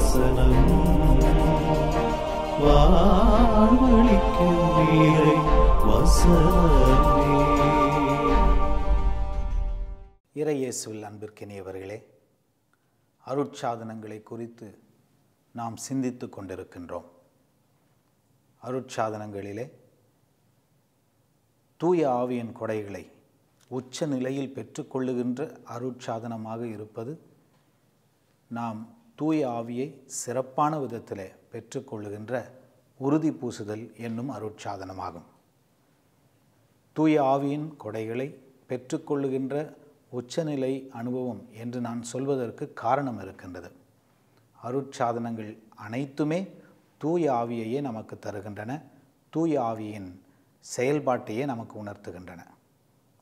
வசனம் வாழ்வளிக்கும் இறை வசனமே. இறை இயேசுவில் அன்பிற்கினியவர்களே, அருட்சாதனங்களை குறித்து நாம் சிந்தித்து கொண்டிருக்கின்றோம். அருட்சாதனங்களிலே தூய ஆவியின் கொடைகளை உச்ச நிலையில் பெற்றுக்கொள்ளுகின்ற அருட்சாதனமாக இருப்பது நாம் தூய ஆவியை சிறப்பான விதத்தில் பெற்றுக்கொள்ளுகின்ற உறுதி பூசுதல் என்னும் அருட்சாதனமாகும். தூய ஆவியின் கொடைகளை பெற்றுக்கொள்ளுகின்ற உச்சநிலை அனுபவம் என்று நான் சொல்வதற்கு காரணம் இருக்கின்றது. அருட்சாதனங்கள் அனைத்துமே தூய ஆவியையே நமக்கு தருகின்றன, தூய ஆவியின் செயல்பாட்டையே நமக்கு உணர்த்துகின்றன.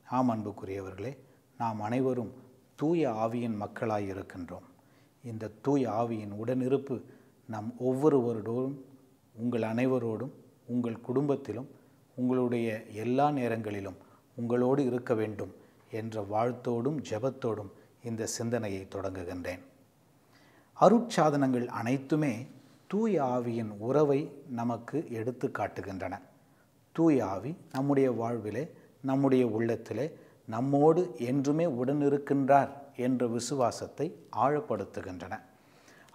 ஆம் அன்புக்குரியவர்களே, நாம் அனைவரும் தூய ஆவியின் மக்களாய் இருக்கின்றோம். இந்த தூய ஆவியின் உடனிருப்பு நம் ஒவ்வொருவரோடும், உங்கள் அனைவரோடும், உங்கள் குடும்பத்திலும், உங்களுடைய எல்லா நேரங்களிலும் உங்களோடு இருக்க வேண்டும் என்ற வாழ்த்தோடும் ஜெபத்தோடும் இந்த சிந்தனையை தொடங்குகின்றேன். அருட்சாதனங்கள் அனைத்துமே தூய ஆவியின் உறவை நமக்கு எடுத்து காட்டுகின்றன. தூய ஆவி நம்முடைய வாழ்விலே, நம்முடைய உள்ளத்திலே நம்மோடு என்றுமே உடனிருக்கின்றார் என்ற விசுவாசத்தை ஆழப்படுத்துகின்றன.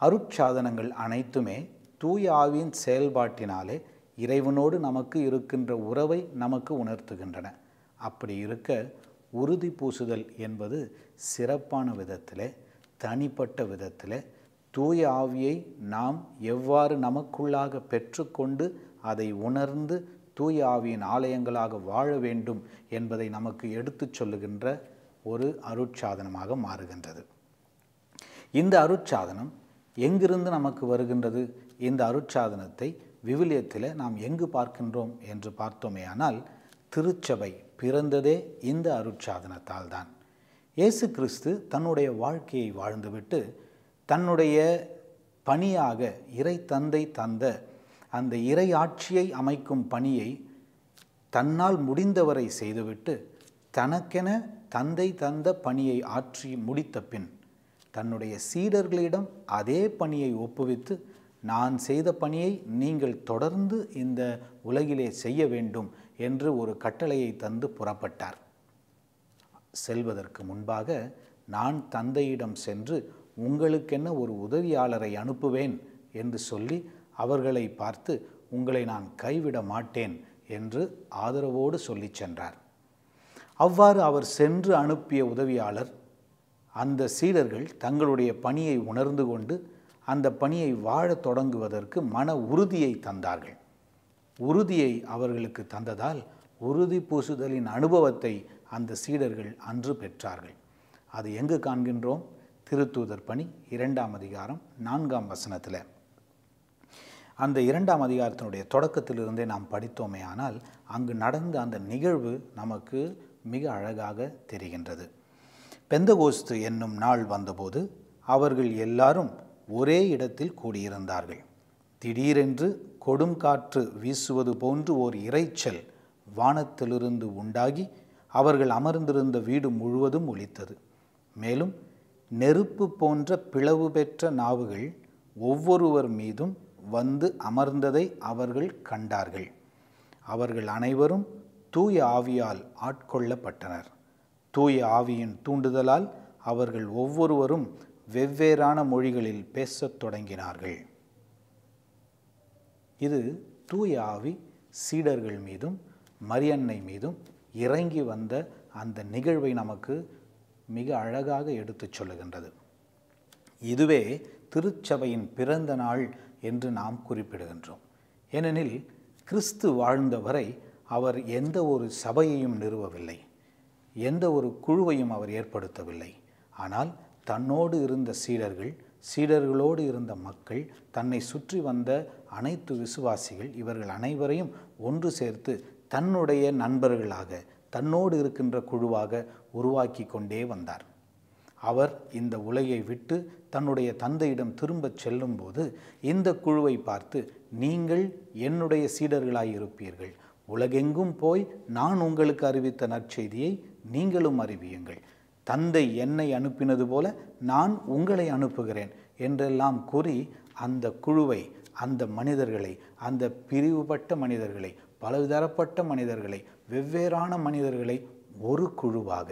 அருட்சாதனங்கள் அனைத்துமே தூய ஆவியின் செயல்பாட்டினாலே இறைவனோடு நமக்கு இருக்கின்ற உறவை நமக்கு உணர்த்துகின்றன. அப்படி இருக்க உறுதி பூசுதல் என்பது சிறப்பான விதத்திலே, தனிப்பட்ட விதத்திலே தூய ஆவியை நாம் எவ்வாறு நமக்குள்ளாக பெற்றுக்கொண்டு அதை உணர்ந்து தூய ஆவியின் ஆலயங்களாக வாழ வேண்டும் என்பதை நமக்கு எடுத்துச் சொல்லுகின்ற ஒரு அருட்சாதனமாக மாறுகின்றது. இந்த அருட்சாதனம் எங்கிருந்து நமக்கு வருகின்றது? இந்த அருட்சாதனத்தை விவிலியத்தில் நாம் எங்கு பார்க்கின்றோம் என்று பார்த்தோமேயானால், திருச்சபை பிறந்ததே இந்த அருட்சாதனத்தால் தான். இயேசு கிறிஸ்து தன்னுடைய வாழ்க்கையை வாழ்ந்துவிட்டு தன்னுடைய பணியாக இறை தந்தை தந்த அந்த இறை ஆட்சியை அமைக்கும் பணியை தன்னால் முடிந்தவரை செய்துவிட்டு தனக்கென தந்தை தந்த பணியை ஆற்றி முடித்த பின் தன்னுடைய சீடர்களிடம் அதே பணியை ஒப்புவித்து, நான் செய்த பணியை நீங்கள் தொடர்ந்து இந்த உலகிலே செய்ய வேண்டும் என்று ஒரு கட்டளையை தந்து புறப்பட்டார். செல்வதற்கு முன்பாக, நான் தந்தையிடம் சென்று உங்களுக்கென்ன ஒரு உதவியாளரை அனுப்புவேன் என்று சொல்லி அவர்களை பார்த்து, உங்களை நான் கைவிட மாட்டேன் என்று ஆதரவோடு சொல்லி சென்றார். அவ்வாறு அவர் சென்று அனுப்பிய உதவியாளர் அந்த சீடர்கள் தங்களுடைய பணியை உணர்ந்து கொண்டு அந்த பணியை வாழத் தொடங்குவதற்கு மன உறுதியை தந்தார்கள். உறுதியை அவர்களுக்கு தந்ததால் உறுதி பூசுதலின் அனுபவத்தை அந்த சீடர்கள் அன்று பெற்றார்கள். அது எங்கு காண்கின்றோம்? திருத்தூதர் பணி 2ஆம் அதிகாரம் 4ஆம் வசனத்தில். அந்த 2ஆம் அதிகாரத்தினுடைய தொடக்கத்திலிருந்தே நாம் படித்தோமே ஆனால் அங்கு நடந்த அந்த நிகழ்வு நமக்கு மிக அழகாக தெரிகின்றது. பெந்தகோஸ்து என்னும் நாள் வந்தபோது அவர்கள் எல்லாரும் ஒரே இடத்தில் கூடியிருந்தார்கள். திடீரென்று கொடும் காற்று வீசுவது போன்று ஓர் இரைச்சல் வானத்திலிருந்து உண்டாகி அவர்கள் அமர்ந்திருந்த வீடு முழுவதும் ஒலித்தது. மேலும் நெருப்பு போன்ற பிளவு பெற்ற நாவுகள் ஒவ்வொருவர் மீதும் வந்து அமர்ந்ததை அவர்கள் கண்டார்கள். அவர்கள் அனைவரும் தூய ஆவியால் ஆட்கொள்ளப்பட்டனர். தூய ஆவியின் தூண்டுதலால் அவர்கள் ஒவ்வொருவரும் வெவ்வேறான மொழிகளில் பேசத் தொடங்கினார்கள். இது தூய ஆவி சீடர்கள் மீதும் மரியன்னை மீதும் இறங்கி வந்த அந்த நிகழ்வை நமக்கு மிக அழகாக எடுத்துச் சொல்லுகின்றது. இதுவே திருச்சபையின் பிறந்த நாள் என்று நாம் குறிப்பிடுகின்றோம். ஏனெனில் கிறிஸ்து வாழ்ந்தவரை அவர் எந்த ஒரு சபையையும் நிறுவவில்லை, எந்த ஒரு குழுவையும் அவர் ஏற்படுத்தவில்லை. ஆனால் தன்னோடு இருந்த சீடர்கள், சீடர்களோடு இருந்த மக்கள், தன்னை சுற்றி வந்த அனைத்து விசுவாசிகள், இவர்கள் அனைவரையும் ஒன்று சேர்த்து தன்னுடைய நண்பர்களாக, தன்னோடு இருக்கின்ற குழுவாக உருவாக்கி கொண்டே வந்தார். அவர் இந்த உலகை விட்டு தன்னுடைய தந்தையிடம் திரும்பச் செல்லும்போது இந்த குழுவை பார்த்து, நீங்கள் என்னுடைய சீடர்களாய் இருப்பீர்கள், உலகெங்கும் போய் நான் உங்களுக்கு அறிவித்த நற்செய்தியை நீங்களும் அறிவியுங்கள், தந்தை என்னை அனுப்பினது போல நான் உங்களை அனுப்புகிறேன் என்றெல்லாம் கூறி அந்த குழுவை, அந்த மனிதர்களை, அந்த பிரிவுபட்ட மனிதர்களை, பலதரப்பட்ட மனிதர்களை, வெவ்வேறான மனிதர்களை ஒரு குழுவாக,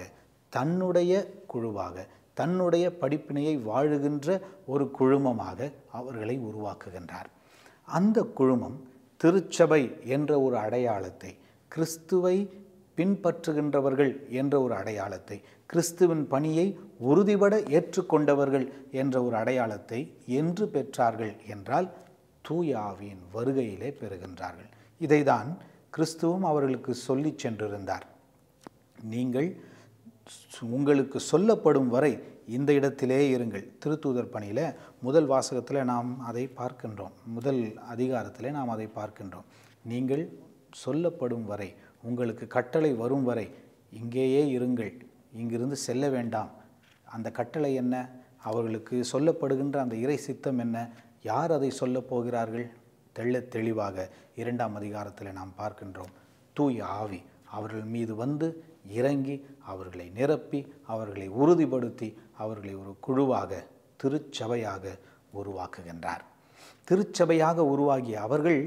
தன்னுடைய குழுவாக, தன்னுடைய படிப்பினையை வாழுகின்ற ஒரு குழுமமாக அவர்களை உருவாக்குகின்றார். அந்த குழுமம் திருச்சபை என்ற ஒரு அடையாளத்தை, கிறிஸ்துவை பின்பற்றுகின்றவர்கள் என்ற ஒரு அடையாளத்தை, கிறிஸ்துவின் பணியை உறுதிபட ஏற்றுக்கொண்டவர்கள் என்ற ஒரு அடையாளத்தை என்று பெற்றார்கள் என்றால் தூய ஆவியின் வருகையிலே பெறுகின்றார்கள். இதைதான் கிறிஸ்துவும் அவர்களுக்கு சொல்லி சென்றிருந்தார். நீங்கள் உங்களுக்கு சொல்லப்படும் வரை இந்த இடத்திலே இருங்கள். திருத்தூதர் பணியில் முதல் வாசகத்தில் நாம் அதை பார்க்கின்றோம், முதல் அதிகாரத்தில் நாம் அதை பார்க்கின்றோம். நீங்கள் சொல்லப்படும் வரை, உங்களுக்கு கட்டளை வரும் வரை இங்கேயே இருங்கள், இங்கிருந்து செல்ல வேண்டாம். அந்த கட்டளை என்ன? அவர்களுக்கு சொல்லப்படுகின்ற அந்த இறை சித்தம் என்ன? யார் அதை சொல்லப் போகிறார்கள்? தெள்ளத் தெளிவாக 2ஆம் அதிகாரத்தில் நாம் பார்க்கின்றோம். தூய ஆவி அவர்கள் மீது வந்து இறங்கி அவர்களை நிரப்பி அவர்களை உறுதிப்படுத்தி அவர்களை ஒரு குழுவாக, திருச்சபையாக உருவாக்குகின்றார். திருச்சபையாக உருவாகிய அவர்கள்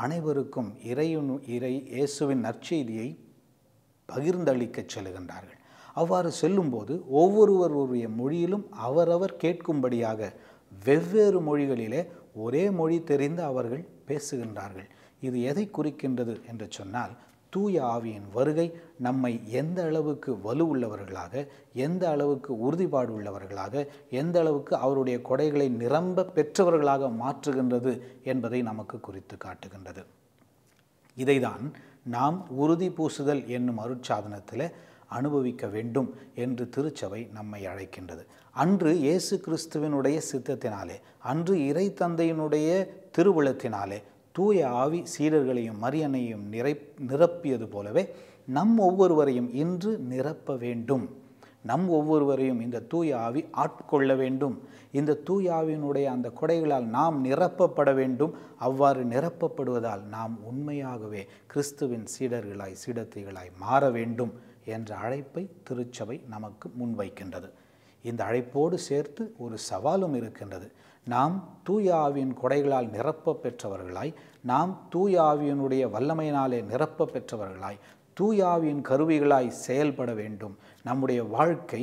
அனைவருக்கும் இறை இயேசுவின் நற்செய்தியை பகிர்ந்தளிக்கச் செல்கின்றார்கள். அவ்வாறு செல்லும்போது ஒவ்வொருவருடைய மொழியிலும் அவரவர் கேட்கும்படியாக வெவ்வேறு மொழிகளிலே ஒரே மொழி தெரிந்து அவர்கள் பேசுகின்றார்கள். இது எதை குறிக்கின்றது என்று சொன்னால், தூய ஆவியின் வருகை நம்மை எந்த அளவுக்கு வலுவுள்ளவர்களாக, எந்த அளவுக்கு உறுதிப்பாடு உள்ளவர்களாக, எந்த அளவுக்கு அவருடைய கொடைகளை நிரம்ப பெற்றவர்களாக மாற்றுகின்றது என்பதை நமக்கு குறித்து காட்டுகின்றது. இதைதான் நாம் உறுதி பூசுதல் என்னும் அருட்சாதனத்தில் அனுபவிக்க வேண்டும் என்று திருச்சபை நம்மை அழைக்கின்றது. அன்று இயேசு கிறிஸ்துவினுடைய சித்தத்தினாலே, அன்று இறை தந்தையினுடைய திருவுளத்தினாலே தூய ஆவி சீடர்களையும் மரியன்னையும் நிரப்பியது போலவே நம் ஒவ்வொருவரையும் இன்று நிரப்ப வேண்டும். நம் ஒவ்வொருவரையும் இந்த தூய ஆவி ஆட்கொள்ள வேண்டும். இந்த தூய ஆவியினுடைய அந்த கொடைகளால் நாம் நிரப்பப்பட வேண்டும். அவ்வாறு நிரப்பப்படுவதால் நாம் உண்மையாகவே கிறிஸ்துவின் சீடர்களாய், சீடத்திகளாய் மாற வேண்டும் என்ற அழைப்பை திருச்சபை நமக்கு முன்வைக்கின்றது. இந்த அழைப்போடு சேர்த்து ஒரு சவாலும் இருக்கின்றது. நாம் தூய ஆவியின் கொடைகளால் நிரப்ப பெற்றவர்களாய், நாம் தூய ஆவியினுடைய வல்லமையினாலே நிரப்ப பெற்றவர்களாய், தூய ஆவியின் கருவிகளாய் செயல்பட வேண்டும். நம்முடைய வாழ்க்கை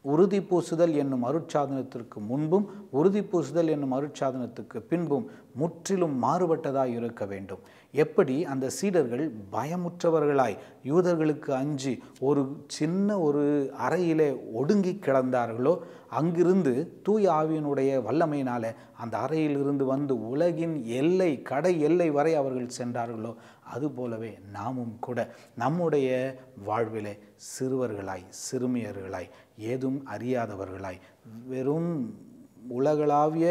உறுதி பூசுதல் என்னும் அருட்சாதனத்திற்கு முன்பும் உறுதி பூசுதல் என்னும் அருட்சாதனத்துக்கு பின்பும் முற்றிலும் மாறுபட்டதாய் இருக்க வேண்டும். எப்படி அந்த சீடர்கள் பயமுற்றவர்களாய், யூதர்களுக்கு அஞ்சி ஒரு சின்ன ஒரு அறையிலே ஒடுங்கி கிடந்தார்களோ, அங்கிருந்து தூய ஆவியினுடைய வல்லமையினால அந்த அறையிலிருந்து வந்து உலகின் எல்லை, கடை எல்லை வரை அவர்கள் சென்றார்களோ, அதுபோலவே நாமும் கூட நம்முடைய வாழ்விலே சிறுவர்களாய், சிறுமியர்களாய், ஏதும் அறியாதவர்களாய், வெறும் உலகளாவிய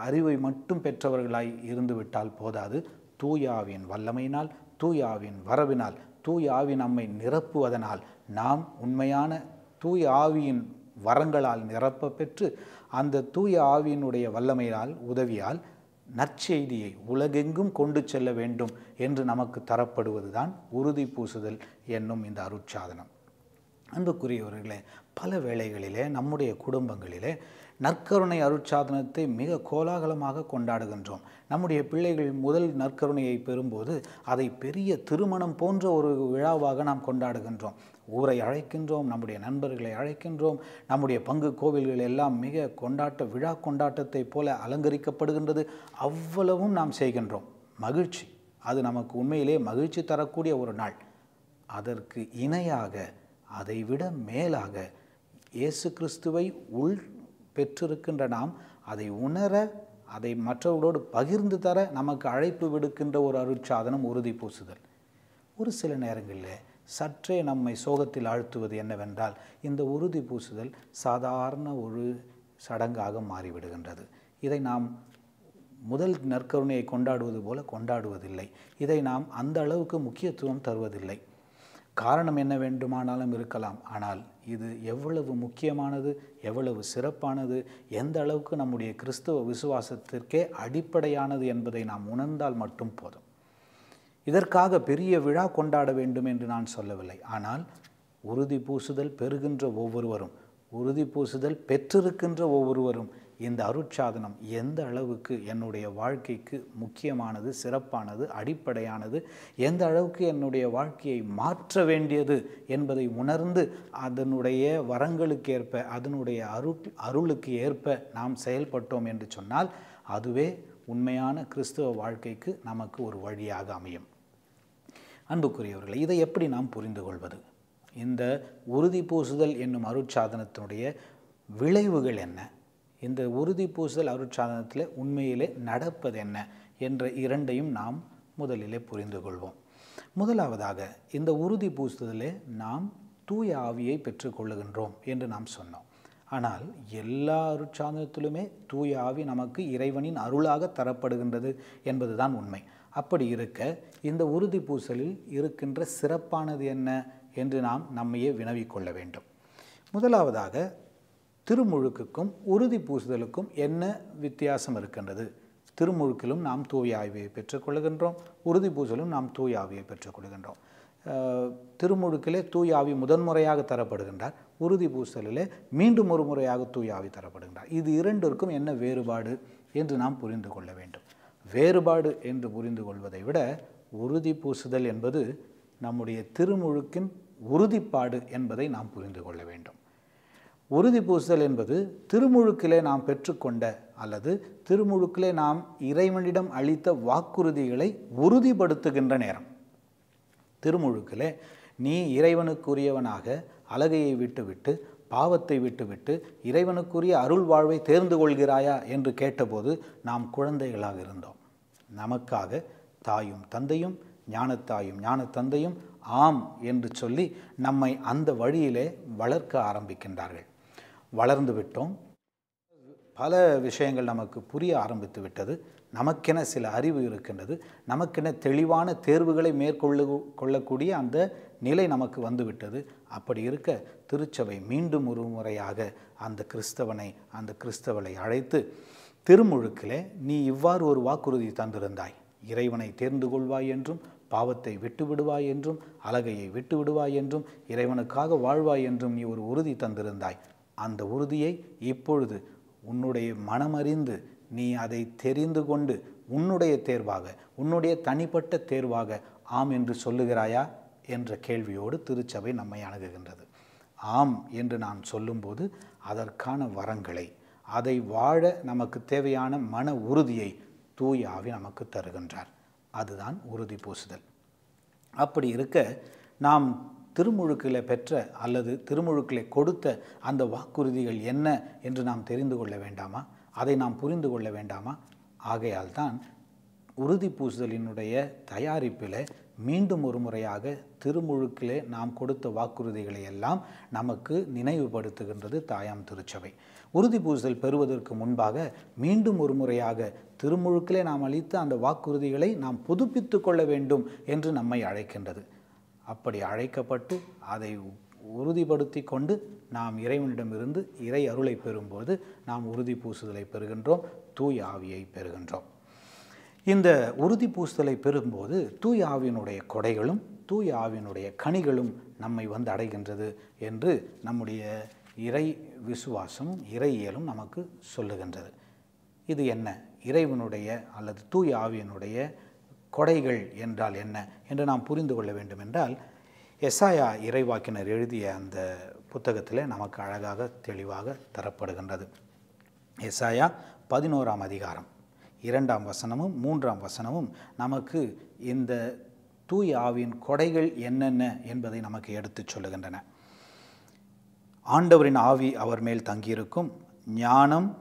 அறிவை மட்டும் பெற்றவர்களாய் இருந்துவிட்டால் போதாது. தூய ஆவியின் வல்லமையினால், தூய ஆவியின் வரவினால், தூய ஆவி நம்மை நிரப்புவதனால் நாம் உண்மையான தூய ஆவியின் வரங்களால் நிரப்ப பெற்று அந்த தூய ஆவியினுடைய வல்லமையால், உதவியால் நற்செய்தியை உலகெங்கும் கொண்டு செல்ல வேண்டும் என்று நமக்கு தரப்படுவதுதான் உறுதி பூசுதல் என்னும் இந்த அருட்சாதனம். அன்புக்குரியவர்களே, பல வேளைகளிலே நம்முடைய குடும்பங்களிலே நற்கருணை அருட்சாதனத்தை மிக கோலாகலமாக கொண்டாடுகின்றோம். நம்முடைய பிள்ளைகள் முதல் நற்கருணையை பெறும்போது அதை பெரிய திருமணம் போன்ற ஒரு விழாவாக நாம் கொண்டாடுகின்றோம். ஊரை அழைக்கின்றோம், நம்முடைய நண்பர்களை அழைக்கின்றோம், நம்முடைய பங்கு கோவில்கள் எல்லாம் மிக விழா கொண்டாட்டத்தை போல அலங்கரிக்கப்படுகின்றது. அவ்வளவும் நாம் செய்கின்றோம். மகிழ்ச்சி, அது நமக்கு உண்மையிலே மகிழ்ச்சி தரக்கூடிய ஒரு நாள். அதற்கு இணையாக, அதைவிட மேலாக இயேசு கிறிஸ்துவை உள் பெற்றிருக்கின்ற நாம் அதை உணர, அதை மற்றவர்களோடு பகிர்ந்து தர நமக்கு அழைப்பு விடுக்கின்ற ஒரு அருட்சாதனம் உறுதி பூசுதல். ஒரு சில நேரங்களில் சற்றே நம்மை சோகத்தில் ஆழ்த்துவது என்னவென்றால், இந்த உறுதி பூசுதல் சாதாரண ஒரு சடங்காக மாறிவிடுகின்றது. இதை நாம் முதல் நற்கருணையை கொண்டாடுவது போல கொண்டாடுவதில்லை. இதை நாம் அந்த அளவுக்கு முக்கியத்துவம் தருவதில்லை. காரணம் என்ன வேண்டுமானாலும் இருக்கலாம். ஆனால் இது எவ்வளவு முக்கியமானது, எவ்வளவு சிறப்பானது, எந்த அளவுக்கு நம்முடைய கிறிஸ்தவ விசுவாசத்திற்கே அடிப்படையானது என்பதை நாம் உணர்ந்தால் மட்டும் போதும். இதற்காக பெரிய விழா கொண்டாட வேண்டும் என்று நான் சொல்லவில்லை. ஆனால் உறுதி பூசுதல் பெறுகின்ற ஒவ்வொருவரும், உறுதி பூசுதல் பெற்றிருக்கின்ற ஒவ்வொருவரும் இந்த அருட்சாதனம் எந்த அளவுக்கு என்னுடைய வாழ்க்கைக்கு முக்கியமானது, சிறப்பானது, அடிப்படையானது, எந்த அளவுக்கு என்னுடைய வாழ்க்கையை மாற்ற வேண்டியது என்பதை உணர்ந்து அதனுடைய வரங்களுக்கு ஏற்ப, அதனுடைய அருளுக்கு ஏற்ப நாம் செயல்பட்டோம் என்று சொன்னால் அதுவே உண்மையான கிறிஸ்தவ வாழ்க்கைக்கு நமக்கு ஒரு வழியாக அமையும். அன்புக்குரியவர்களே, இதை எப்படி நாம் புரிந்து கொள்வது? இந்த உறுதி பூசுதல் என்னும் அருட்சாதனத்தினுடைய விளைவுகள் என்ன? இந்த உறுதி பூசுதல் அருட்சாதனத்தில் உண்மையிலே நடப்பது என்ன என்ற இரண்டையும் நாம் முதலிலே புரிந்து கொள்வோம். முதலாவதாக, இந்த உறுதி பூசுதலே நாம் தூய ஆவியை பெற்றுக்கொள்ளுகின்றோம் என்று நாம் சொன்னோம். ஆனால் எல்லா அருட்சாதனத்திலுமே தூய ஆவி நமக்கு இறைவனின் அருளாக தரப்படுகின்றது என்பதுதான் உண்மை. அப்படி இருக்க இந்த உறுதி பூசலில் இருக்கின்ற சிறப்பானது என்ன என்று நாம் நம்மையே வினவிக்கொள்ள வேண்டும். முதலாவதாக, திருமுழுக்குக்கும் உறுதி பூசுதலுக்கும் என்ன வித்தியாசம் இருக்கின்றது? திருமுழுக்கிலும் நாம் தூய ஆவியை பெற்றுக்கொள்கின்றோம், உறுதி பூசலும் நாம் தூய ஆவியை பெற்றுக்கொள்கின்றோம். திருமுழுக்கிலே தூய ஆவி முதன்முறையாக தரப்படுகின்றார், உறுதி பூசலிலே மீண்டும் ஒரு முறையாக தூய ஆவி தரப்படுகின்றார். இது இரண்டிற்கும் என்ன வேறுபாடு என்று நாம் புரிந்து கொள்ள வேண்டும். வேறுபாடு என்று புரிந்து கொள்வதை விட உறுதி பூசுதல் என்பது நம்முடைய திருமுழுக்கின் உறுதிப்பாடு என்பதை நாம் புரிந்து கொள்ள வேண்டும். உறுதி பூசுதல் என்பது திருமுழுக்கிலே நாம் பெற்றுக்கொண்ட அல்லது திருமுழுக்கிலே நாம் இறைவனிடம் அளித்த வாக்குறுதிகளை உறுதிப்படுத்துகின்ற நேரம். திருமுழுக்கிலே நீ இறைவனுக்குரியவனாக அலகையை விட்டுவிட்டு, பாவத்தை விட்டுவிட்டு இறைவனுக்குரிய அருள் வாழ்வை தேர்ந்து கொள்கிறாயா என்று கேட்டபோது நாம் குழந்தைகளாக இருந்தோம். நமக்காக தாயும் தந்தையும், ஞானத்தாயும் ஞான தந்தையும் ஆம் என்று சொல்லி நம்மை அந்த வழியிலே வளர்க்க ஆரம்பிக்கின்றார்கள். வளர்ந்து விட்டோம், பல விஷயங்கள் நமக்கு புரிய ஆரம்பித்து விட்டது, நமக்கென சில அறிவு இருக்கின்றது, நமக்கென தெளிவான தேர்வுகளை கொள்ளக்கூடிய அந்த நிலை நமக்கு வந்துவிட்டது. அப்படி இருக்க திருச்சபை மீண்டும் ஒரு முறையாக அந்த கிறிஸ்தவனை, அந்த கிறிஸ்தவளை அழைத்து, திருமுழுக்கிலே நீ இவ்வாறு ஒரு வாக்குறுதி தந்திருந்தாய், இறைவனை தேர்ந்து கொள்வாய் என்றும், பாவத்தை விட்டு விடுவாய் என்றும், அலகையை விட்டு விடுவாய் என்றும், இறைவனுக்காக வாழ்வாய் என்றும் நீ ஒரு உறுதி தந்திருந்தாய். அந்த உறுதியை இப்பொழுது உன்னுடைய மனமறிந்து நீ அதை தெரிந்து கொண்டு உன்னுடைய தேர்வாக, உன்னுடைய தனிப்பட்ட தேர்வாக ஆம் என்று சொல்லுகிறாயா என்ற கேள்வியோடு திருச்சபை நம்மை அணுகுகின்றது. ஆம் என்று நான் சொல்லும்போது அதற்கான வரங்களை, அதை வாழ நமக்கு தேவையான மன உறுதியை தூய ஆவி நமக்கு தருகின்றார். அதுதான் உறுதி பூசுதல். அப்படி இருக்க நாம் திருமுழுக்கில் பெற்ற அல்லது திருமுழுக்கில் கொடுத்த அந்த வாக்குறுதிகள் என்ன என்று நாம் தெரிந்து கொள்ள வேண்டாமா? அதை நாம் புரிந்து கொள்ள வேண்டாமா? ஆகையால் தான் உறுதி பூசுதலினுடைய தயாரிப்பில் மீண்டும் ஒரு முறையாக திருமுழுக்கிலே நாம் கொடுத்த வாக்குறுதிகளை எல்லாம் நமக்கு நினைவுபடுத்துகின்றது தாயாம் திருச்சபை. உறுதி பூசுதல் பெறுவதற்கு முன்பாக மீண்டும் ஒரு முறையாக திருமுழுக்கிலே நாம் அளித்த அந்த வாக்குறுதிகளை நாம் புதுப்பித்து கொள்ள வேண்டும் என்று நம்மை அழைக்கின்றது. அப்படி அழைக்கப்பட்டு அதை உறுதிப்படுத்தி கொண்டு நாம் இறைவனிடமிருந்து இறை அருளை பெறும்போது நாம் உறுதி பூசுதலை பெறுகின்றோம், தூய ஆவியை பெறுகின்றோம். இந்த உறுதி பூசுதலை பெறும்போது தூய ஆவியினுடைய கொடைகளும் தூய ஆவியினுடைய கனிகளும் நம்மை வந்து அடைகின்றது என்று நம்முடைய இறை விசுவாசமும் இறையியலும் நமக்கு சொல்லுகின்றது. இது என்ன? இறைவனுடைய அல்லது தூய ஆவியினுடைய கொடைகள் என்றால் என்ன என்று நாம் புரிந்து கொள்ள வேண்டும் என்றால், எசாயா இறைவாக்கினர் எழுதிய அந்த புத்தகத்தில் நமக்கு அழகாக தெளிவாக தரப்படுகின்றது. எசாயா 11ஆம் அதிகாரம் 2ஆம் வசனமும் 3ஆம் வசனமும் நமக்கு இந்த தூய ஆவியின் கொடைகள் என்னென்ன என்பதை நமக்கு எடுத்துச் சொல்லுகின்றன. ஆண்டவரின் ஆவி அவர் மேல் தங்கியிருக்கும், ஞானம்,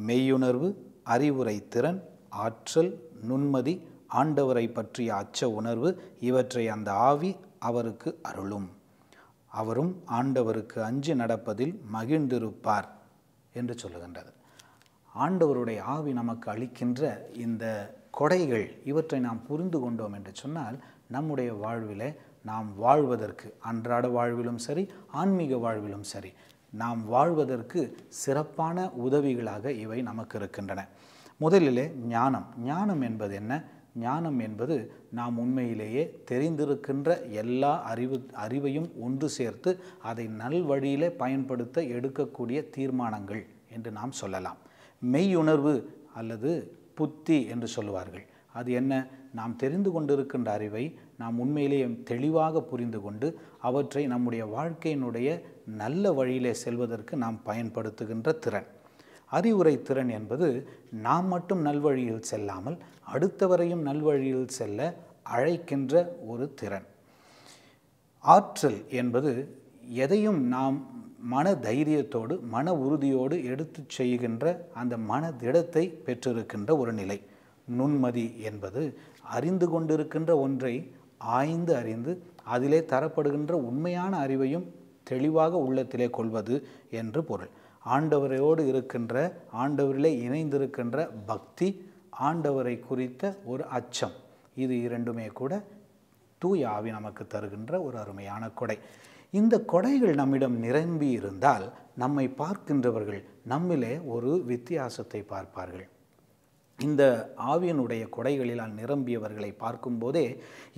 மெய்யுணர்வு, அறிவுரை திறன், ஆற்றல், நுண்மதி, ஆண்டவரை பற்றிய அச்ச உணர்வு இவற்றை அந்த ஆவி அவருக்கு அருளும். அவரும் ஆண்டவருக்கு அஞ்சி நடப்பதில் மகிழ்ந்திருப்பார் என்று சொல்லுகின்றது. ஆண்டவருடைய ஆவி நமக்கு அளிக்கின்ற இந்த கொடைகள் இவற்றை நாம் புரிந்து கொண்டோம் என்று சொன்னால் நம்முடைய வாழ்விலே நாம் வாழ்வதற்கு, அன்றாட வாழ்விலும் சரி ஆன்மீக வாழ்விலும் சரி, நாம் வாழ்வதற்கு சிறப்பான உதவிகளாக இவை நமக்கு இருக்கின்றன. முதலிலே ஞானம். ஞானம் என்பது என்ன? ஞானம் என்பது நாம் உண்மையிலேயே தெரிந்திருக்கின்ற எல்லா அறிவையும் ஒன்று சேர்த்து அதை நல்வழியிலே பயன்படுத்த எடுக்கக்கூடிய தீர்மானங்கள் என்று நாம் சொல்லலாம். மெய்யுணர்வு அல்லது புத்தி என்று சொல்லுவார்கள். அது என்ன? நாம் தெரிந்து கொண்டிருக்கின்ற அறிவை நாம் உண்மையிலேயே தெளிவாக புரிந்து கொண்டு அவற்றை நம்முடைய வாழ்க்கையினுடைய நல்ல வழியிலே செல்வதற்கு நாம் பயன்படுத்துகின்ற திறன். அறிவுரை திறன் என்பது நாம் மட்டும் நல்வழியில் செல்லாமல் அடுத்தவரையும் நல்வழியில் செல்ல அழைக்கின்ற ஒரு திறன். ஆற்றல் என்பது எதையும் நாம் மன தைரியத்தோடு மன உறுதியோடு எடுத்து செய்கின்ற அந்த மனதிடத்தை பெற்றிருக்கின்ற ஒரு நிலை. நுண்மதி என்பது அறிந்து கொண்டிருக்கின்ற ஒன்றை ஆய்ந்து அறிந்து அதிலே தரப்படுகின்ற உண்மையான அறிவையும் தெளிவாக உள்ளத்திலே கொள்வது என்று பொருள். ஆண்டவரோடு இருக்கின்ற, ஆண்டவரிலே இணைந்திருக்கின்ற பக்தி, ஆண்டவரை குறித்த ஒரு அச்சம், இது இரண்டுமே கூட தூய ஆவி நமக்கு தருகின்ற ஒரு அருமையான கொடை. இந்த கொடைகள் நம்மிடம் நிரம்பி இருந்தால் நம்மை பார்க்கின்றவர்கள் நம்மிலே ஒரு வித்தியாசத்தை பார்ப்பார்கள். இந்த ஆவியினுடைய கொடைகளினால் நிரம்பியவர்களை பார்க்கும்போதே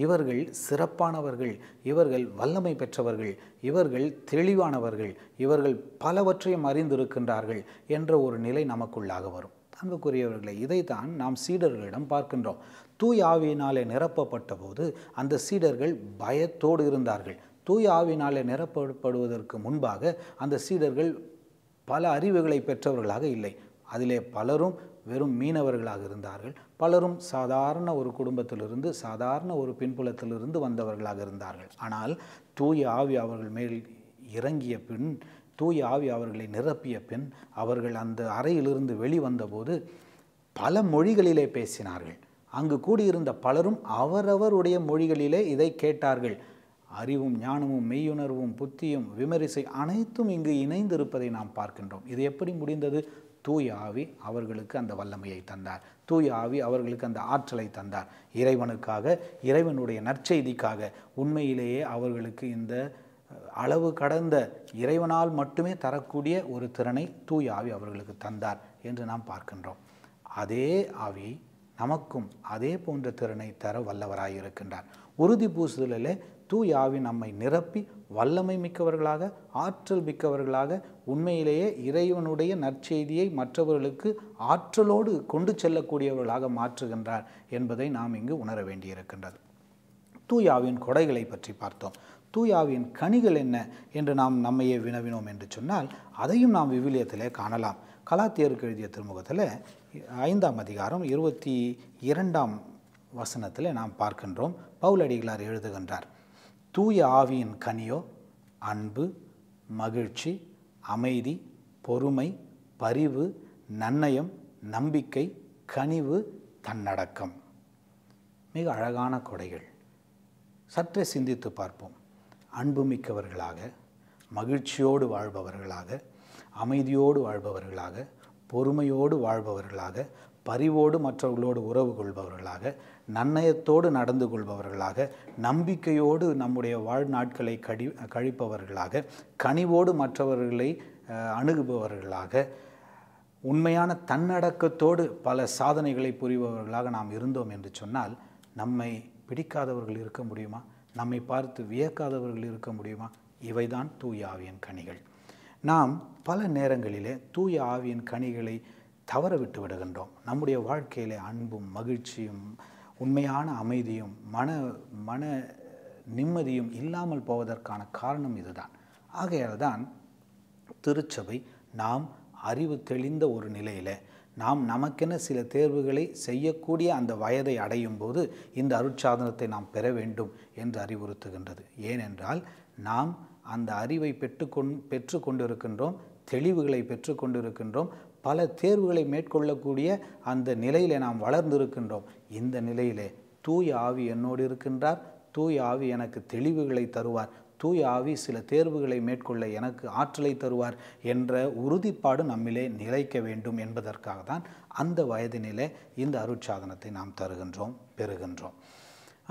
இவர்கள் சிறப்பானவர்கள், இவர்கள் வல்லமை பெற்றவர்கள், இவர்கள் தெளிவானவர்கள், இவர்கள் பலவற்றையும் அறிந்திருக்கின்றார்கள் என்ற ஒரு நிலை நமக்குள்ளாக வரும். அன்புக்குரியவர்களை, இதைத்தான் நாம் சீடர்களிடம் பார்க்கின்றோம். தூய ஆவியினாலே நிரப்பப்பட்ட போது அந்த சீடர்கள் பயத்தோடு இருந்தார்கள். தூய ஆவியினாலே நிரப்பப்படுவதற்கு முன்பாக அந்த சீடர்கள் பல அறிவுகளை பெற்றவர்களாக இல்லை. அதிலே பலரும் வெறும் மீனவர்களாக இருந்தார்கள். பலரும் சாதாரண ஒரு குடும்பத்திலிருந்து, சாதாரண ஒரு பின்புலத்திலிருந்து வந்தவர்களாக இருந்தார்கள். ஆனால் தூய ஆவி அவர்கள் மேல் இறங்கிய பின், தூய ஆவி அவர்களை நிரப்பிய பின், அவர்கள் அந்த அறையிலிருந்து வெளிவந்தபோது பல மொழிகளிலே பேசினார்கள். அங்கு கூடியிருந்த பலரும் அவரவருடைய மொழிகளிலே இதை கேட்டார்கள். அறிவும் ஞானமும் மெய்யுணர்வும் புத்தியும் விமரிசை அனைத்தும் இங்கு இணைந்திருப்பதை நாம் பார்க்கின்றோம். இது எப்படி முடிந்தது? தூய ஆவி அவர்களுக்கு அந்த வல்லமையை தந்தார். தூய ஆவி அவர்களுக்கு அந்த ஆற்றலை தந்தார். இறைவனுக்காக, இறைவனுடைய நற்செய்திக்காக உண்மையிலேயே அவர்களுக்கு இந்த அளவு கடந்த, இறைவனால் மட்டுமே தரக்கூடிய ஒரு திறனை தூய ஆவி அவர்களுக்கு தந்தார் என்று நாம் பார்க்கின்றோம். அதே ஆவி நமக்கும் அதே போன்ற திறனை தர வல்லவராயிருக்கின்றார். உறுதி பூசுதலிலே தூய ஆவி நம்மை நிரப்பி வல்லமை மிக்கவர்களாக, ஆற்றல் மிக்கவர்களாக, உண்மையிலேயே இறைவனுடைய நற்செய்தியை மற்றவர்களுக்கு ஆற்றலோடு கொண்டு செல்லக்கூடியவர்களாக மாற்றுகின்றார் என்பதை நாம் இங்கு உணர வேண்டியிருக்கின்றது. தூய ஆவியின் கொடைகளை பற்றி பார்த்தோம். தூய ஆவியின் கனிகள் என்ன என்று நாம் நம்மையே வினவினோம் என்று சொன்னால் அதையும் நாம் விவிலியத்திலே காணலாம். கலாத்தியருக்கு எழுதிய திருமுகத்தில் 5ஆம் அதிகாரம் 22ஆம் வசனத்தில் நாம் பார்க்கின்றோம். பவுலடிகளார் எழுதுகின்றார், தூய ஆவியின் கனியோ அன்பு, மகிழ்ச்சி, அமைதி, பொறுமை, பரிவு, நன்னயம், நம்பிக்கை, கனிவு, தன்னடக்கம். மிக அழகான கொடைகள். சற்றே சிந்தித்து பார்ப்போம். அன்புமிக்கவர்களாக, மகிழ்ச்சியோடு வாழ்பவர்களாக, அமைதியோடு வாழ்பவர்களாக, பொறுமையோடு வாழ்பவர்களாக, பரிவோடு மற்றவர்களோடு உறவு கொள்பவர்களாக, நன்னயத்தோடு நடந்து கொள்பவர்களாக, நம்பிக்கையோடு நம்முடைய வாழ்நாட்களை கழிப்பவர்களாக, கனிவோடு மற்றவர்களை அணுகுபவர்களாக, உண்மையான தன்னடக்கத்தோடு பல சாதனைகளை புரிபவர்களாக நாம் இருந்தோம் என்று சொன்னால் நம்மை பிடிக்காதவர்கள் இருக்க முடியுமா? நம்மை பார்த்து வியக்காதவர்கள் இருக்க முடியுமா? இவைதான் தூய ஆவியின் கனிகள். நாம் பல நேரங்களிலே தூய ஆவியின் கனிகளை தவற விட்டு விடுகின்றோம். நம்முடைய வாழ்க்கையிலே அன்பும் மகிழ்ச்சியும் உண்மையான அமைதியும் மன நிம்மதியும் இல்லாமல் போவதற்கான காரணம் இதுதான். ஆகையால் தான் திருச்சபை நாம் அறிவு தெளிந்த ஒரு நிலையில் நாம் நமக்கென சில தேர்வுகளை செய்யக்கூடிய அந்த வயதை அடையும் போது இந்த அருட்சாதனத்தை நாம் பெற வேண்டும் என்று அறிவுறுத்துகின்றது. ஏனென்றால் நாம் அந்த அறிவை பெற்று கொண்டிருக்கின்றோம், தெளிவுகளை பெற்று கொண்டிருக்கின்றோம், பல தேர்வுகளை மேற்கொள்ளக்கூடிய அந்த நிலையிலே நாம் வளர்ந்திருக்கின்றோம். இந்த நிலையிலே தூய ஆவி என்னோடு இருக்கின்றார், தூய ஆவி எனக்கு தெளிவுகளை தருவார், தூய ஆவி சில தேர்வுகளை மேற்கொள்ள எனக்கு ஆற்றலை தருவார் என்ற உறுதிப்பாடு நம்மிலே நிலைக்க வேண்டும் என்பதற்காக தான் அந்த வயதினிலே இந்த அருட்சாதனத்தை நாம் பெறுகின்றோம்.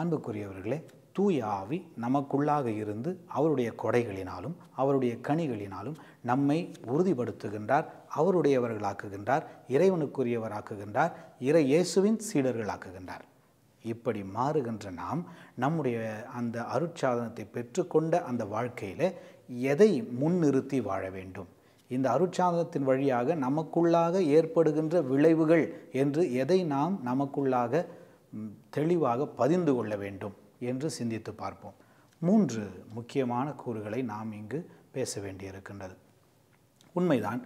அன்புக்குரியவர்களே, தூய ஆவி நமக்குள்ளாக இருந்து அவருடைய கொடைகளினாலும் அவருடைய கனிகளினாலும் நம்மை உறுதிப்படுத்துகின்றார், அவருடையவர்களாக்குகின்றார், இறைவனுக்குரியவராக்குகின்றார், இறை இயேசுவின் சீடர்களாக்குகின்றார். இப்படி மாறுகின்ற நாம் நம்முடைய அந்த அருட்சாதனத்தை பெற்றுக்கொண்ட அந்த வாழ்க்கையில் எதை முன்னிறுத்தி வாழ வேண்டும், இந்த அருட்சாதனத்தின் வழியாக நமக்குள்ளாக ஏற்படுகின்ற விளைவுகள் என்று எதை நாம் நமக்குள்ளாக தெளிவாக பதிந்து கொள்ள வேண்டும் என்று சிந்தித்து பார்ப்போம். 3 முக்கியமான கூறுகளை நாம் இங்கு பேச வேண்டியிருக்கின்றது. உண்மைதான்,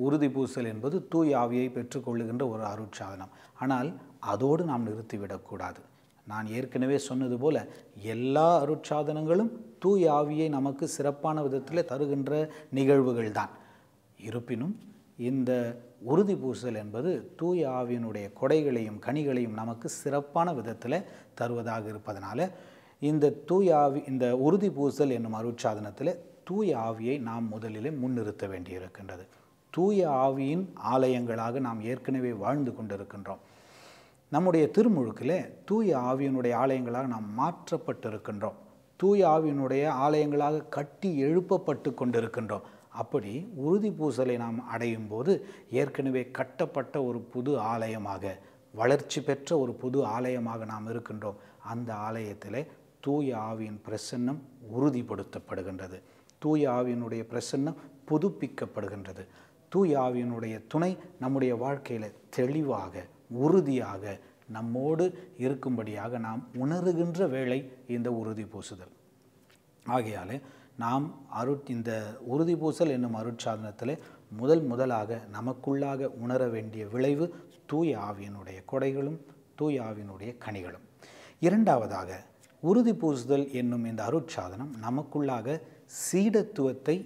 உறுதி பூசல் என்பது தூய ஆவியை பெற்றுக்கொள்ளுகின்ற ஒரு அருட்சாதனம். ஆனால் அதோடு நாம் நிறுத்திவிடக்கூடாது. நான் ஏற்கனவே சொன்னது போல எல்லா அருட்சாதனங்களும் தூய ஆவியை நமக்கு சிறப்பான விதத்தில் தருகின்ற நிகழ்வுகள் தான். இருப்பினும் இந்த உறுதி பூசல் என்பது தூய ஆவியினுடைய கொடைகளையும் கனிகளையும் நமக்கு சிறப்பான விதத்தில் தருவதாக இருப்பதனால இந்த உறுதி பூசல் என்னும் அருட்சாதனத்தில் தூய ஆவியை நாம் முதலிலே முன்னிறுத்த வேண்டியிருக்கின்றது. தூய ஆவியின் ஆலயங்களாக நாம் ஏற்கனவே வாழ்ந்து கொண்டிருக்கின்றோம். நம்முடைய திருமுழுக்கிலே தூய ஆவியினுடைய ஆலயங்களாக நாம் மாற்றப்பட்டிருக்கின்றோம். தூய ஆவியினுடைய ஆலயங்களாக கட்டி எழுப்பப்பட்டு கொண்டிருக்கின்றோம். அப்படி உறுதி பூசலை நாம் அடையும் போது ஏற்கனவே கட்டப்பட்ட ஒரு புது ஆலயமாக, வளர்ச்சி பெற்ற ஒரு புது ஆலயமாக நாம் இருக்கின்றோம். அந்த ஆலயத்தில் தூய ஆவியின் பிரசன்னம் உறுதிப்படுத்தப்படுகின்றது. தூய ஆவியினுடைய பிரசன்னம் புதுப்பிக்கப்படுகின்றது. தூய ஆவியினுடைய துணை நம்முடைய வாழ்க்கையில் தெளிவாக உறுதியாக நம்மோடு இருக்கும்படியாக நாம் உணர்கின்ற வேளை இந்த உறுதி பூசுதல். ஆகையால் நாம் இந்த உறுதி பூசல் என்னும் அருட்சாதனத்தில் முதலாக நமக்குள்ளாக உணர வேண்டிய விளைவு தூய ஆவியினுடைய கொடைகளும் தூய ஆவியினுடைய கனிகளும். இரண்டாவதாக, உறுதி பூசுதல் என்னும் இந்த அருட்சாதனம் நமக்குள்ளாக சீடத்துவத்தை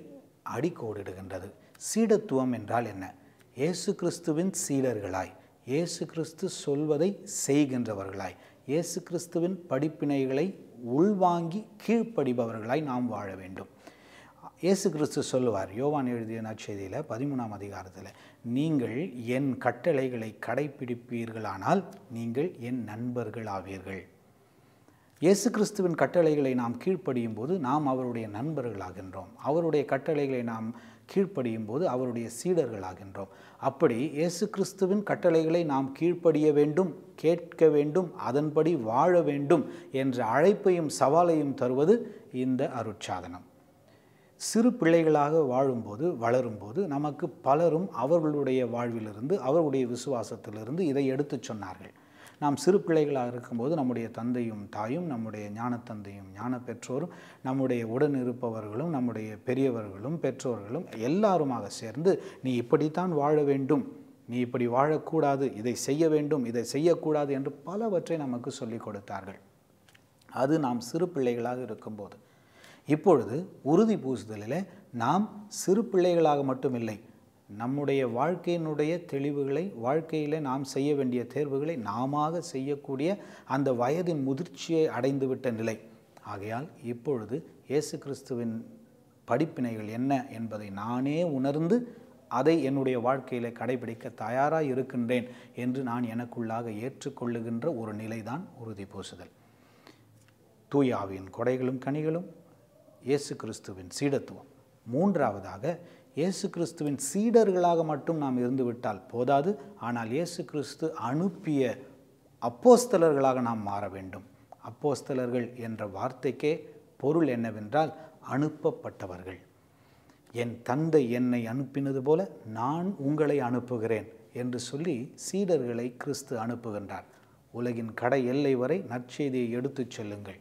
அடிக்கோடிடுகின்றது. சீடத்துவம் என்றால் என்ன? இயேசு கிறிஸ்துவின் சீடர்களாய், இயேசு கிறிஸ்து சொல்வதை செய்கின்றவர்களாய், இயேசு கிறிஸ்துவின் படிப்பினைகளை உள்வாங்கி கீழ்ப்படிபவர்களாய் நாம் வாழ வேண்டும். இயேசு கிறிஸ்து சொல்லுவார், யோவான் எழுதிய நற்செய்தியில் 13ஆம் அதிகாரத்தில், நீங்கள் என் கட்டளைகளை கடைப்பிடிப்பீர்களானால் நீங்கள் என் நண்பர்கள் ஆவீர்கள். இயேசு கிறிஸ்துவின் கட்டளைகளை நாம் கீழ்ப்படியும் போது நாம் அவருடைய நண்பர்களாகின்றோம். அவருடைய கட்டளைகளை நாம் கீழ்ப்படியும் போது அவருடைய சீடர்களாகின்றோம். அப்படி இயேசு கிறிஸ்துவின் கட்டளைகளை நாம் கீழ்ப்படிய வேண்டும், கேட்க வேண்டும், அதன்படி வாழ வேண்டும் என்ற அழைப்பையும் சவாலையும் தருவது இந்த அருட்சாதனம். சிறு பிள்ளைகளாக வாழும்போது வளரும்போது நமக்கு பலரும் அவர்களுடைய வாழ்விலிருந்து அவர்களுடைய விசுவாசத்திலிருந்து இதை எடுத்து சொன்னார்கள். நாம் சிறு பிள்ளைகளாக இருக்கும்போது நம்முடைய தந்தையும் தாயும், நம்முடைய ஞானத்தந்தையும் ஞான பெற்றோரும், நம்முடைய உடன் இருப்பவர்களும், நம்முடைய பெரியவர்களும் பெற்றோர்களும் எல்லாருமாக சேர்ந்து நீ இப்படித்தான் வாழ வேண்டும், நீ இப்படி வாழக்கூடாது, இதை செய்ய வேண்டும், இதை செய்யக்கூடாது என்று பலவற்றை நமக்கு சொல்லிக் கொடுத்தார்கள். அது நாம் சிறு பிள்ளைகளாக இருக்கும்போது. இப்பொழுது உறுதி பூசுதலில் நாம் சிறு பிள்ளைகளாக மட்டுமில்லை, நம்முடைய வாழ்க்கையினுடைய தெளிவுகளை, வாழ்க்கையில் நாம் செய்ய வேண்டிய தேர்வுகளை நாமாக செய்யக்கூடிய அந்த வயதின் முதிர்ச்சியை அடைந்துவிட்ட நிலை. ஆகையால் இப்பொழுது இயேசு கிறிஸ்துவின் படிப்பினைகள் என்ன என்பதை நானே உணர்ந்து அதை என்னுடைய வாழ்க்கையில் கடைபிடிக்க தயாராக இருக்கின்றேன் என்று நான் எனக்குள்ளாக ஏற்றுக்கொள்ளுகின்ற ஒரு நிலைதான் உறுதி பூசுதல். தூய ஆவியின் கொடைகளும் கனிகளும், இயேசு கிறிஸ்துவின் சீடத்துவம். மூன்றாவதாக, இயேசு கிறிஸ்துவின் சீடர்களாக மட்டும் நாம் இருந்துவிட்டால் போதாது, ஆனால் இயேசு கிறிஸ்து அனுப்பிய அப்போஸ்தலர்களாக நாம் மாற வேண்டும். அப்போஸ்தலர்கள் என்ற வார்த்தைக்கே பொருள் என்னவென்றால் அனுப்பப்பட்டவர்கள். என் தந்தை என்னை அனுப்பினது போல நான் உங்களை அனுப்புகிறேன் என்று சொல்லி சீடர்களை கிறிஸ்து அனுப்புகின்றார். உலகின் கடை எல்லை வரை நற்செய்தியை எடுத்துச் செல்லுங்கள்.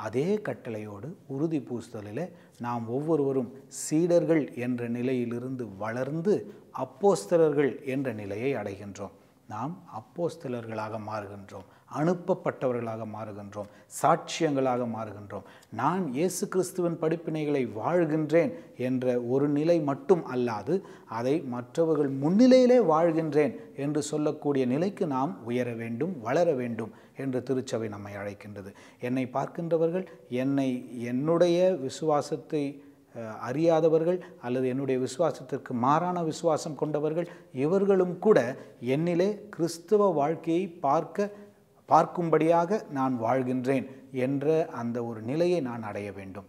அதே கட்டளையோடு உறுதி பூசுதலில் நாம் ஒவ்வொருவரும் சீடர்கள் என்ற நிலையிலிருந்து வளர்ந்து அப்போஸ்தலர்கள் என்ற நிலையை அடைகின்றோம். நாம் அப்போஸ்தலர்களாக மாறுகின்றோம், அனுப்பப்பட்டவர்களாக மாறுகின்றோம், சாட்சியங்களாக மாறுகின்றோம். நான் இயேசு கிறிஸ்துவின் படிப்பினைகளை வாழ்கின்றேன் என்ற ஒரு நிலை மட்டும் அல்லாது அதை மற்றவர்கள் முன்னிலையிலே வாழ்கின்றேன் என்று சொல்லக்கூடிய நிலைக்கு நாம் உயர வேண்டும், வளர வேண்டும் என்று திருச்சபை நம்மை அழைக்கின்றது. என்னை பார்க்கின்றவர்கள், என்னுடைய விசுவாசத்தை அறியாதவர்கள் அல்லது என்னுடைய விசுவாசத்திற்கு மாறான விசுவாசம் கொண்டவர்கள், இவர்களும் கூட என்னிலே கிறிஸ்துவ வாழ்க்கையை பார்க்கும்படியாக நான் வாழ்கின்றேன் என்ற அந்த ஒரு நிலையை நான் அடைய வேண்டும்.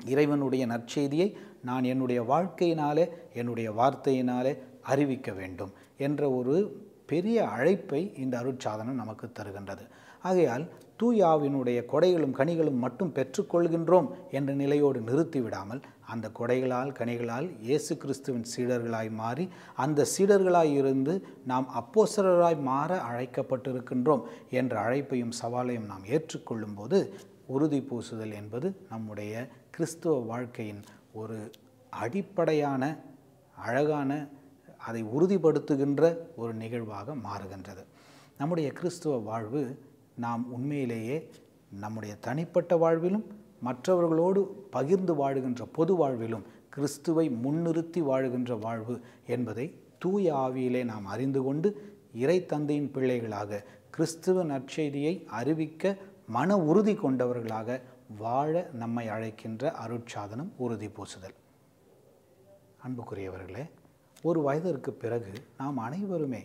இறைவனுடைய நற்செய்தியை நான் என்னுடைய வாழ்க்கையினாலே, என்னுடைய வார்த்தையினாலே அறிவிக்க வேண்டும் என்ற ஒரு பெரிய அழைப்பை இந்த அருட்சாதனம் நமக்கு தருகின்றது. ஆகையால் தூய ஆவியினுடைய கொடைகளும் கனிகளும் மட்டும் பெற்றுக்கொள்கின்றோம் என்ற நிலையோடு நிறுத்திவிடாமல் அந்த கொடைகளால் கனிகளால் இயேசு கிறிஸ்துவின் சீடர்களாய் மாறி அந்த சீடர்களாய் இருந்து நாம் அப்போஸ்தலராய் மாற அழைக்கப்பட்டிருக்கின்றோம் என்ற அழைப்பையும் சவாலையும் நாம் ஏற்றுக்கொள்ளும் போது உறுதி பூசுதல் என்பது நம்முடைய கிறிஸ்துவ வாழ்க்கையின் ஒரு அடிப்படையான அழகான அதை உறுதிப்படுத்துகின்ற ஒரு நிகழ்வாக மாறுகின்றது. நம்முடைய கிறிஸ்துவ வாழ்வு நாம் உண்மையிலேயே நம்முடைய தனிப்பட்ட வாழ்விலும் மற்றவர்களோடு பகிர்ந்து வாழுகின்ற பொது வாழ்விலும் கிறிஸ்துவை முன்னிறுத்தி வாழுகின்ற வாழ்வு என்பதை தூய ஆவியிலே நாம் அறிந்து கொண்டு இறை தந்தையின் பிள்ளைகளாக கிறிஸ்துவ நற்செய்தியை அறிவிக்க மன உறுதி கொண்டவர்களாக வாழ நம்மை அழைக்கின்ற அருட்சாதனம் உறுதி பூசுதல். அன்புக்குரியவர்களே, ஒரு வயதிற்கு பிறகு நாம் அனைவருமே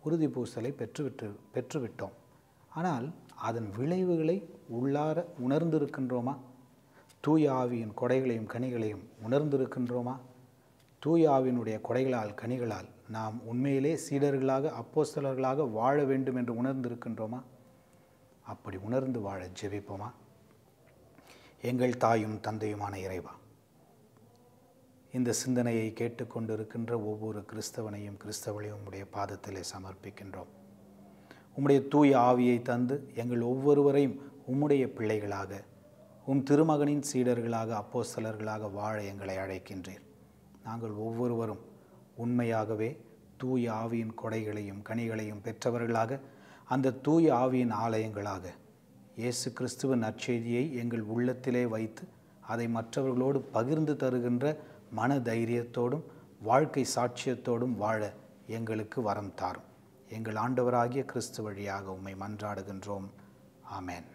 உறுதி பூசலை பெற்றுவிட்டோம். ஆனால் அதன் விளைவுகளை உள்ளார உணர்ந்திருக்கின்றோமா? தூய ஆவியின் கொடைகளையும் கனிகளையும் உணர்ந்திருக்கின்றோமா? தூய ஆவியினுடைய கொடைகளால் கனிகளால் நாம் உண்மையிலே சீடர்களாக அப்போஸ்தலர்களாக வாழ வேண்டும் என்று உணர்ந்திருக்கின்றோமா? அப்படி உணர்ந்து வாழ ஜெபிப்போமா? எங்கள் தாயும் தந்தையுமான இறைவா, இந்த சிந்தனையை கேட்டுக்கொண்டிருக்கின்ற ஒவ்வொரு கிறிஸ்தவனையும் கிறிஸ்தவளையும் உம்முடைய பாதத்திலே சமர்ப்பிக்கின்றோம். உம்முடைய தூய ஆவியை தந்து எங்கள் ஒவ்வொருவரையும் உம்முடைய பிள்ளைகளாக உம் திருமகனின் சீடர்களாக அப்போஸ்தலர்களாக வாழ எங்களை அழைக்கின்றீர். நாங்கள் ஒவ்வொருவரும் உண்மையாகவே தூய ஆவியின் கொடைகளையும் கனிகளையும் பெற்றவர்களாக அந்த தூய ஆவியின் ஆலயங்களாக இயேசு கிறிஸ்துவின் நற்செய்தியை எங்கள் உள்ளத்திலே வைத்து அதை மற்றவர்களோடு பகிர்ந்து தருகின்ற மன தைரியத்தோடும் வாழ்க்கை சாட்சியத்தோடும் வாழ எங்களுக்கு வரம் தாரும். எங்கள் ஆண்டவராகிய கிறிஸ்து வழியாக உம்மை மன்றாடுகின்றோம். ஆமென்.